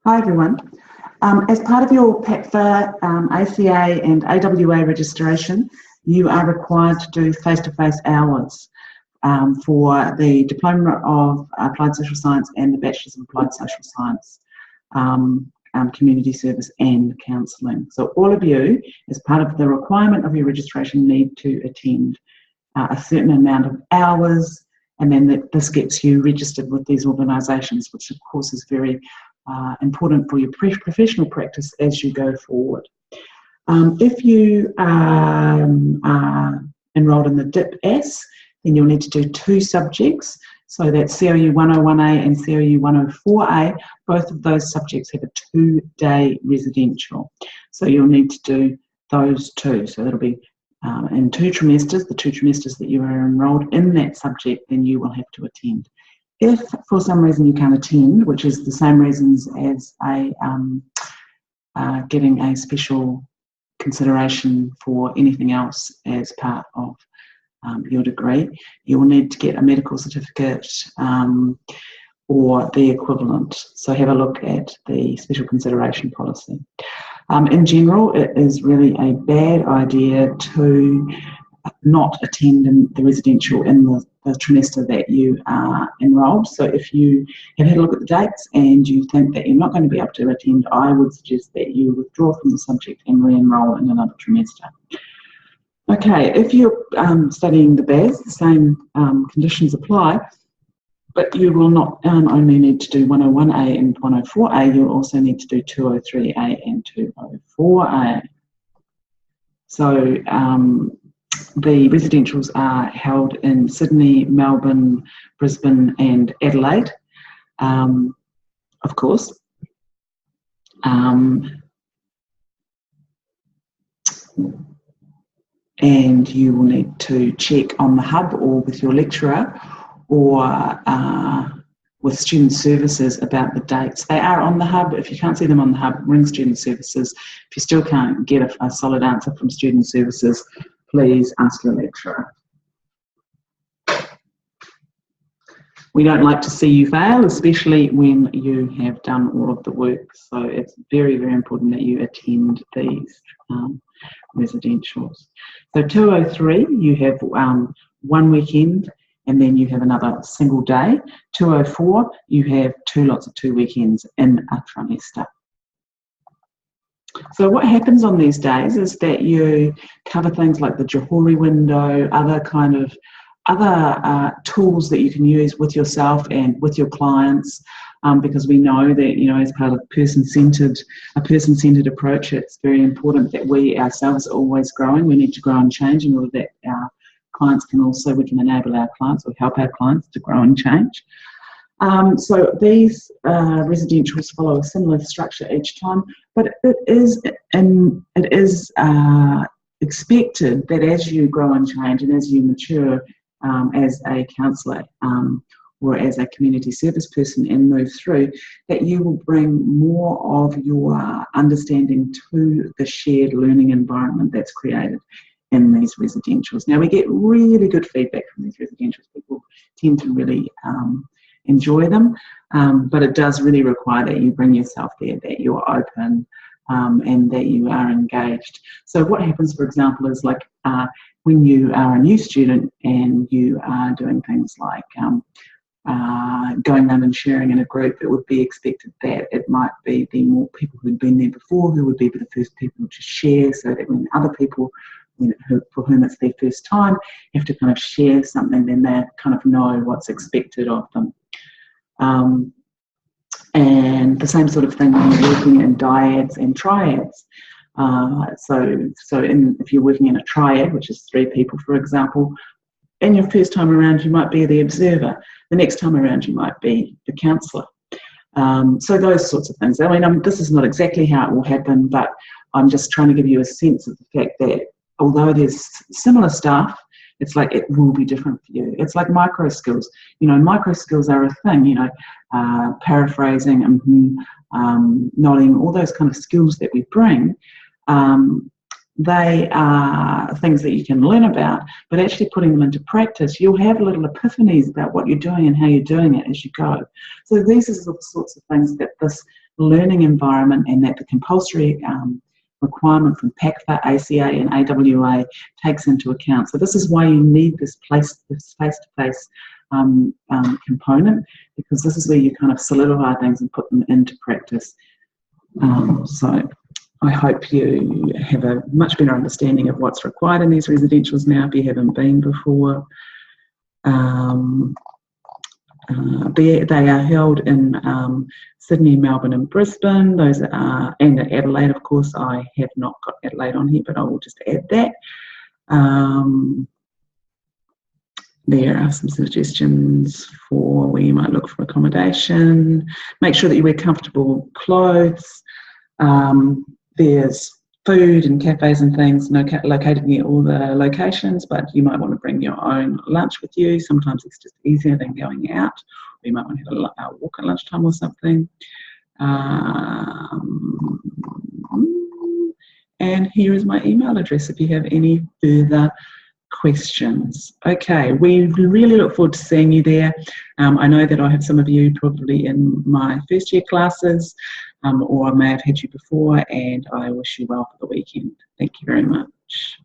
Hi everyone. As part of your PEPFA, ACA and AWA registration, you are required to do face-to-face hours for the Diploma of Applied Social Science and the Bachelors of Applied Social Science, Community Service and Counselling. So all of you, as part of the requirement of your registration, need to attend a certain amount of hours, and then this gets you registered with these organisations, which of course is very important for your professional practice as you go forward. If you are enrolled in the DipASS, then you'll need to do 2 subjects. So that's COU 101A and COU 104A. Both of those subjects have a 2-day residential. So you'll need to do those 2. So that'll be in 2 trimesters, the 2 trimesters that you are enrolled in that subject, then you will have to attend. If for some reason you can't attend, which is the same reasons as getting a special consideration for anything else as part of your degree, you will need to get a medical certificate or the equivalent. So have a look at the special consideration policy. In general, it is really a bad idea to not attend in the residential in the trimester that you are enrolled. So if you have had a look at the dates and you think that you're not going to be able to attend, I would suggest that you withdraw from the subject and re-enroll in another trimester. Okay, if you're studying the BAS, the same conditions apply, but you will not only need to do 101A and 104A, you'll also need to do 203A and 204A. So the residentials are held in Sydney, Melbourne, Brisbane and Adelaide, of course. And you will need to check on the hub or with your lecturer or with student services about the dates. They are on the hub. If you can't see them on the hub, ring student services. If you still can't get a solid answer from student services, please ask your lecturer. We don't like to see you fail, especially when you have done all of the work. So it's very, very important that you attend these residentials. So 203, you have 1 weekend and then you have another single day. 204, you have 2 lots of 2 weekends in a trimester. So what happens on these days is that you cover things like the Johari window, other tools that you can use with yourself and with your clients, because we know that, as part of a person-centered approach, it's very important that we ourselves are always growing. We need to grow and change in order that our clients we can enable our clients or help our clients to grow and change. So these residentials follow a similar structure each time, but it is expected that as you grow and change and as you mature as a counsellor or as a community service person and move through, that you will bring more of your understanding to the shared learning environment that's created in these residentials. Now, we get really good feedback from these residentials. People tend to really enjoy them, but it does really require that you bring yourself there, that you're open and that you are engaged. So what happens, for example, is like when you are a new student and you are doing things like going around and sharing in a group, it would be expected that it might be the more people who'd been there before who would be the first people to share, so that when other people for whom it's their first time have to kind of share something, then they kind of know what's expected of them. And the same sort of thing when you're working in dyads and triads. If you're working in a triad, which is 3 people, for example, in your first time around, you might be the observer. The next time around, you might be the counsellor. So those sorts of things. I mean, this is not exactly how it will happen, but I'm just trying to give you a sense of the fact that although there's similar stuff, it's like it will be different for you. It's like micro skills. Micro skills are a thing, paraphrasing, nodding, all those kind of skills that we bring. They are things that you can learn about, but actually putting them into practice, you'll have little epiphanies about what you're doing and how you're doing it as you go. So these are the sorts of things that this learning environment, and that the compulsory requirement from PACFA, ACA and AWA takes into account. So this is why you need this face-to-face component, because this is where you kind of solidify things and put them into practice. So I hope you have a much better understanding of what's required in these residentials now if you haven't been before. They are held in Sydney, Melbourne and Brisbane. Those are, and Adelaide, of course. I have not got Adelaide on here, but I will just add that. There are some suggestions for where you might look for accommodation. Make sure that you wear comfortable clothes. There's food and cafes and things located near all the locations, but you might want to bring your own lunch with you. Sometimes it's just easier than going out. Or you might want to have a walk at lunchtime or something. And here is my email address if you have any further questions. Okay, we really look forward to seeing you there. I know that I have some of you probably in my first year classes, or I may have had you before, and I wish you well for the weekend. Thank you very much.